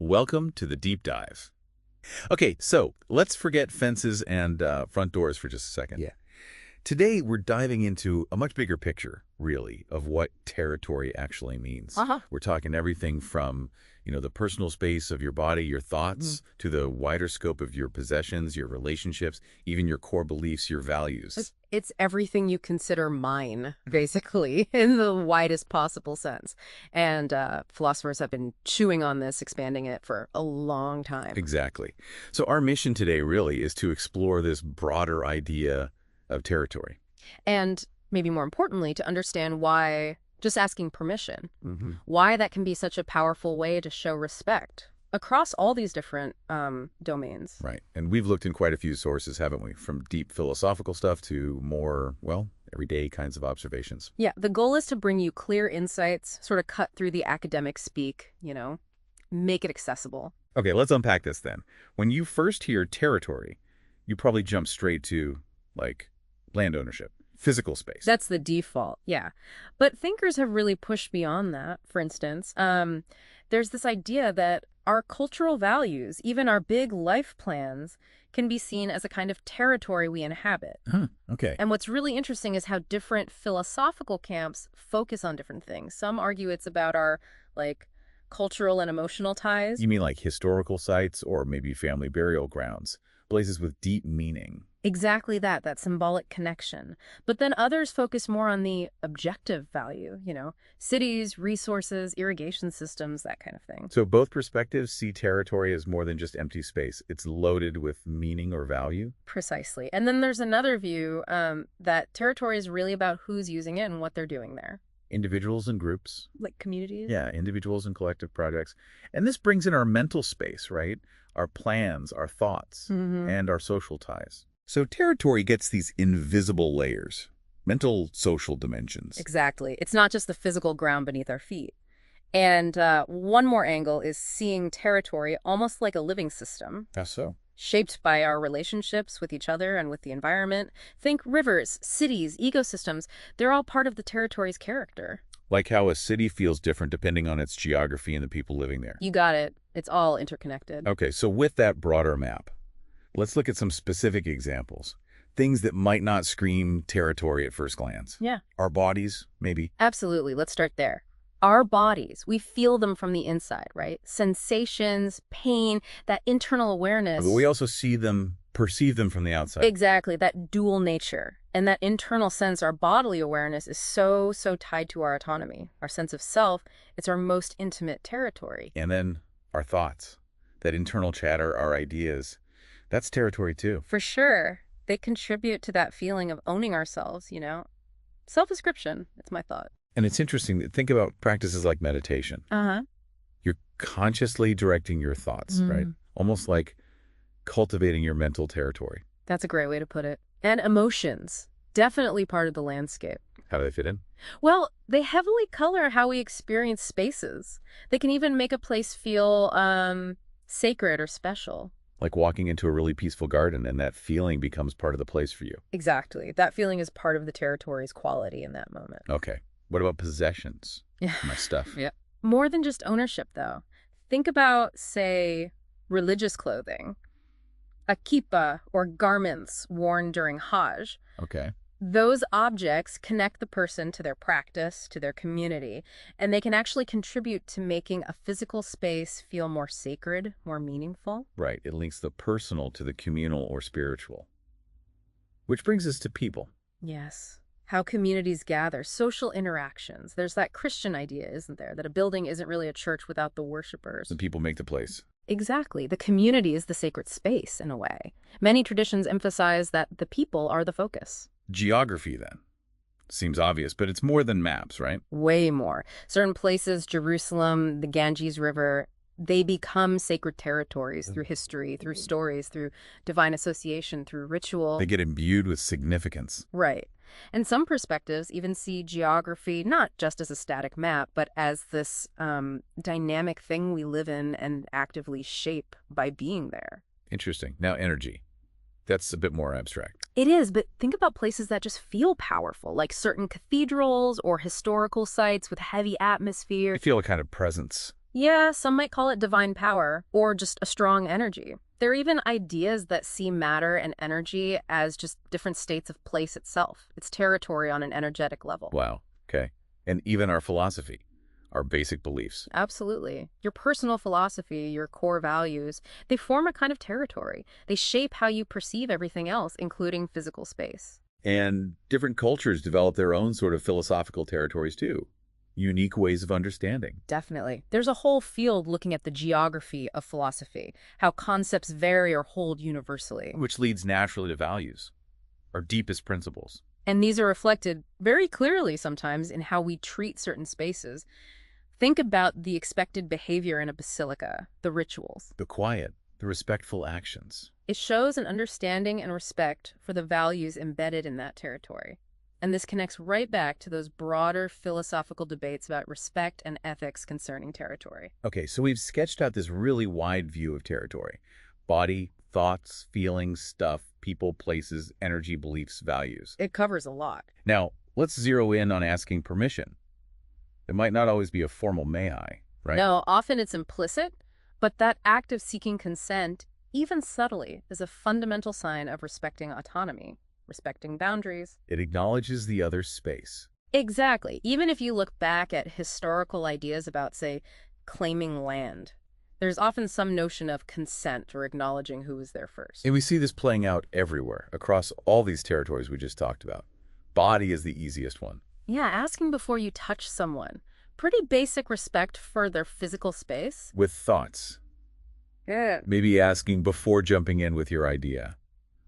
Welcome to the deep dive. Okay, so let's forget fences and front doors for just a second. Yeah. Today, we're diving into a much bigger picture, really, of what territory actually means. We're talking everything from, the personal space of your body, your thoughts, to the wider scope of your possessions, your relationships, even your core beliefs, your values. It's everything you consider mine, basically, in the widest possible sense. And philosophers have been chewing on this, expanding it for a long time. Exactly. So our mission today really is to explore this broader idea of territory. And maybe more importantly, to understand why just asking permission, why that can be such a powerful way to show respect across all these different domains. Right. And we've looked in quite a few sources, haven't we? From deep philosophical stuff to more, everyday kinds of observations. Yeah, the goal is to bring you clear insights, sort of cut through the academic speak, make it accessible. Okay, let's unpack this then. When you first hear territory, you probably jump straight to, land ownership, physical space. That's the default, yeah. But thinkers have really pushed beyond that. For instance, there's this idea that our cultural values, even our big life plans, can be seen as a kind of territory we inhabit. Okay. And what's really interesting is how different philosophical camps focus on different things. Some argue it's about our, cultural and emotional ties. You mean like historical sites or maybe family burial grounds, places with deep meaning? Exactly that symbolic connection. But then others focus more on the objective value, cities, resources, irrigation systems, that kind of thing. So both perspectives see territory as more than just empty space. It's loaded with meaning or value? Precisely. And then there's another view that territory is really about who's using it and what they're doing there. Individuals and groups. Like communities? Yeah, individuals and collective projects. And this brings in our mental space, right? Our plans, our thoughts, and our social ties. So territory gets these invisible layers, mental, social dimensions. Exactly. It's not just the physical ground beneath our feet. And one more angle is seeing territory almost like a living system. How so? Shaped by our relationships with each other and with the environment. Think rivers, cities, ecosystems. They're all part of the territory's character. Like how a city feels different depending on its geography and the people living there. You got it. It's all interconnected. Okay, so with that broader map, let's look at some specific examples. Things that might not scream territory at first glance. Yeah. Our bodies, maybe. Absolutely. Let's start there. Our bodies, we feel them from the inside, right? Sensations, pain, that internal awareness. But we also perceive them from the outside. Exactly, that dual nature. And that internal sense, our bodily awareness, is so tied to our autonomy. Our sense of self, it's our most intimate territory. And then our thoughts, that internal chatter, our ideas, that's territory too. For sure. They contribute to that feeling of owning ourselves, Self-description, it's my thought. And it's interesting to think about practices like meditation. You're consciously directing your thoughts, right? Almost like cultivating your mental territory. That's a great way to put it. And emotions, definitely part of the landscape. How do they fit in? Well, they heavily color how we experience spaces. They can even make a place feel sacred or special. Like walking into a really peaceful garden and that feeling becomes part of the place for you. Exactly. That feeling is part of the territory's quality in that moment. Okay. What about possessions? Yeah. My stuff. Yeah. More than just ownership, though. Think about, say, religious clothing. A kippah, or garments worn during Hajj. Okay. Those objects connect the person to their practice, to their community, and they can actually contribute to making a physical space feel more sacred, more meaningful. Right. It links the personal to the communal or spiritual. Which brings us to people. Yes. How communities gather, social interactions. There's that Christian idea, isn't there? That a building isn't really a church without the worshipers. The people make the place. Exactly. The community is the sacred space, in a way. Many traditions emphasize that the people are the focus. Geography, then. Seems obvious, but it's more than maps, right? Way more. Certain places, Jerusalem, the Ganges River, they become sacred territories through history, through stories, through divine association, through ritual. They get imbued with significance. Right. And some perspectives even see geography not just as a static map, but as this dynamic thing we live in and actively shape by being there. Interesting. Now, energy. That's a bit more abstract. It is, but think about places that just feel powerful, like certain cathedrals or historical sites with heavy atmosphere. I feel a kind of presence. Yeah, some might call it divine power or just a strong energy. There are even ideas that see matter and energy as just different states of place itself. It's territory on an energetic level. Wow. Okay. And even our philosophy, our basic beliefs. Absolutely. Your personal philosophy, your core values, they form a kind of territory. They shape how you perceive everything else, including physical space. And different cultures develop their own sort of philosophical territories too. Unique ways of understanding. Definitely. There's a whole field looking at the geography of philosophy, how concepts vary or hold universally. Which leads naturally to values, our deepest principles. And these are reflected very clearly sometimes in how we treat certain spaces. Think about the expected behavior in a basilica, the rituals. The quiet, the respectful actions. It shows an understanding and respect for the values embedded in that territory. And this connects right back to those broader philosophical debates about respect and ethics concerning territory. Okay, so we've sketched out this really wide view of territory. Body, thoughts, feelings, stuff, people, places, energy, beliefs, values. It covers a lot. Now, let's zero in on asking permission. It might not always be a formal may I, right? No, often it's implicit, but that act of seeking consent, even subtly, is a fundamental sign of respecting autonomy, respecting boundaries. It acknowledges the other's space. Exactly. Even if you look back at historical ideas about, say, claiming land, there's often some notion of consent or acknowledging who was there first. And we see this playing out everywhere, across all these territories we just talked about. Body is the easiest one. Yeah, asking before you touch someone. Pretty basic respect for their physical space. With thoughts. Yeah. Maybe asking before jumping in with your idea.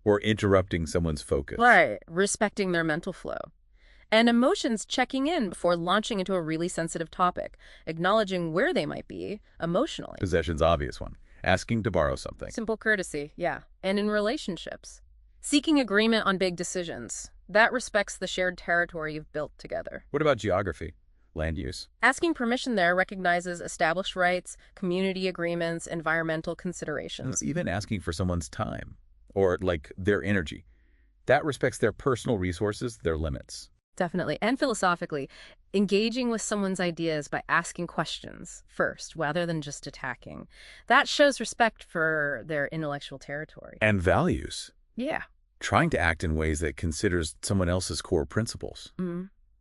Or interrupting someone's focus. Right, respecting their mental flow. And emotions, checking in before launching into a really sensitive topic, acknowledging where they might be emotionally. Possession's obvious one. Asking to borrow something. Simple courtesy, yeah. And in relationships, seeking agreement on big decisions. That respects the shared territory you've built together. What about geography? Land use. Asking permission there recognizes established rights, community agreements, environmental considerations. Even asking for someone's time. Or, like, their energy. That respects their personal resources, their limits. Definitely. And philosophically, engaging with someone's ideas by asking questions first, rather than just attacking. That shows respect for their intellectual territory. And values. Yeah. Trying to act in ways that considers someone else's core principles.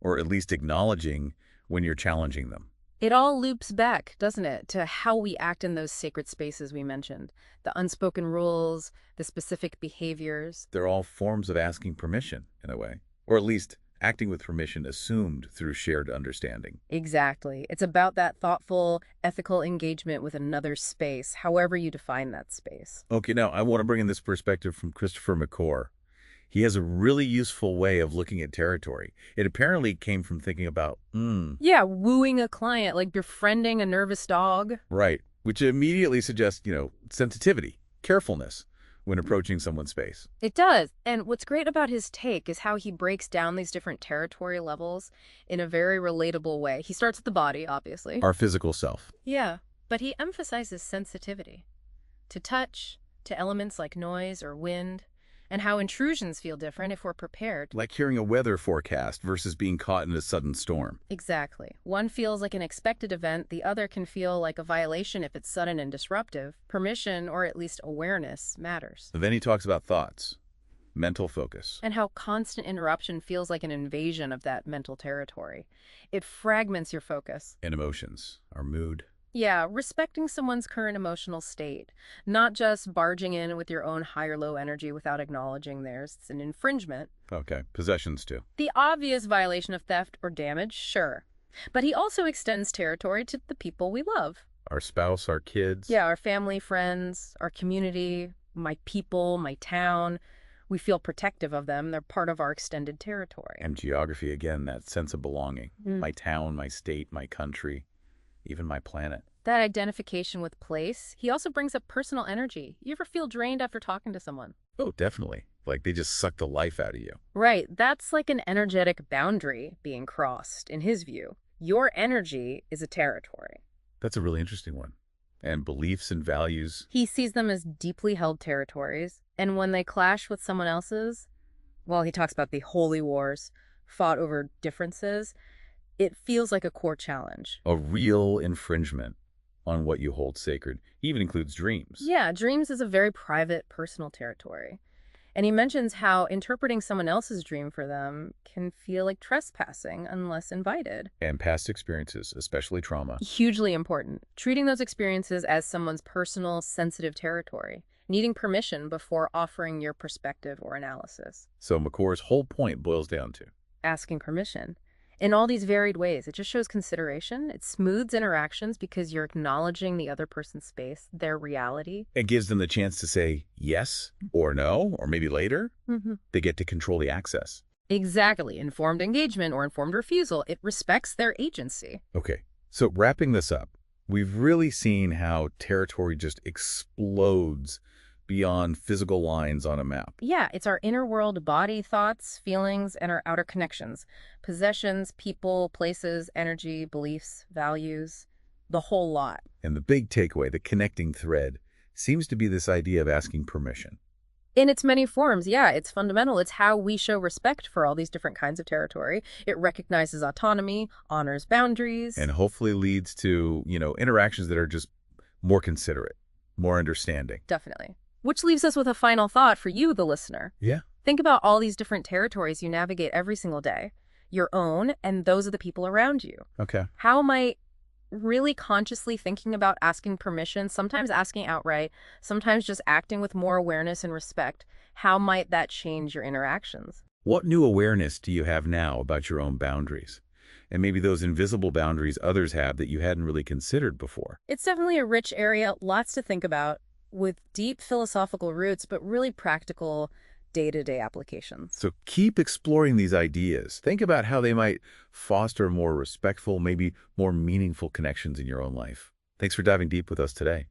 Or at least acknowledging when you're challenging them. It all loops back, doesn't it, to how we act in those sacred spaces we mentioned. The unspoken rules, the specific behaviors. They're all forms of asking permission, in a way. Or at least acting with permission assumed through shared understanding. Exactly. It's about that thoughtful, ethical engagement with another space, however you define that space. Okay, now I want to bring in this perspective from Christopher McClure. He has a really useful way of looking at territory. It apparently came from thinking about, Yeah, wooing a client, like befriending a nervous dog. Right, which immediately suggests, sensitivity, carefulness when approaching someone's space. It does. And what's great about his take is how he breaks down these different territory levels in a very relatable way. He starts with the body, obviously. Our physical self. Yeah, but he emphasizes sensitivity to touch, to elements like noise or wind, and how intrusions feel different if we're prepared. Like hearing a weather forecast versus being caught in a sudden storm. Exactly. One feels like an expected event, the other can feel like a violation if it's sudden and disruptive. Permission, or at least awareness, matters. Then he talks about thoughts, mental focus. And how constant interruption feels like an invasion of that mental territory. It fragments your focus. And emotions, our mood. Yeah, respecting someone's current emotional state, not just barging in with your own high or low energy without acknowledging theirs. It's an infringement. Okay, possessions too. The obvious violation of theft or damage, sure. But he also extends territory to the people we love. Our spouse, our kids. Yeah, our family, friends, our community, my people, my town. We feel protective of them. They're part of our extended territory. And geography, again, that sense of belonging. My town, my state, my country. Even my planet. That identification with place. He also brings up personal energy. You ever feel drained after talking to someone? Oh, definitely. Like they just suck the life out of you. Right. That's like an energetic boundary being crossed, in his view. Your energy is a territory. That's a really interesting one. And beliefs and values. He sees them as deeply held territories. And when they clash with someone else's, well, he talks about the holy wars fought over differences. It feels like a core challenge. A real infringement on what you hold sacred. He even includes dreams. Yeah, dreams is a very private, personal territory. And he mentions how interpreting someone else's dream for them can feel like trespassing unless invited. And past experiences, especially trauma. Hugely important. Treating those experiences as someone's personal, sensitive territory. Needing permission before offering your perspective or analysis. So McCore's whole point boils down to Asking permission. In all these varied ways, it just shows consideration. It smooths interactions because you're acknowledging the other person's space, their reality. it gives them the chance to say yes or no, or maybe later. They get to control the access. Exactly. Informed engagement or informed refusal. It respects their agency. Okay, so wrapping this up, we've really seen how territory just explodes beyond physical lines on a map. Yeah, it's our inner world, body, thoughts, feelings, and our outer connections. Possessions, people, places, energy, beliefs, values, the whole lot. And the big takeaway, the connecting thread, seems to be this idea of asking permission. In its many forms, yeah, it's fundamental. It's how we show respect for all these different kinds of territory. It recognizes autonomy, honors boundaries. And hopefully leads to, interactions that are just more considerate, more understanding. Definitely. Which leaves us with a final thought for you, the listener. Yeah. Think about all these different territories you navigate every single day, your own and those of the people around you. Okay. How might really consciously thinking about asking permission, sometimes asking outright, sometimes just acting with more awareness and respect, how might that change your interactions? What new awareness do you have now about your own boundaries? And maybe those invisible boundaries others have that you hadn't really considered before? It's definitely a rich area, lots to think about, with deep philosophical roots, but really practical day-to-day applications. So keep exploring these ideas. Think about how they might foster more respectful, maybe more meaningful connections in your own life. Thanks for diving deep with us today.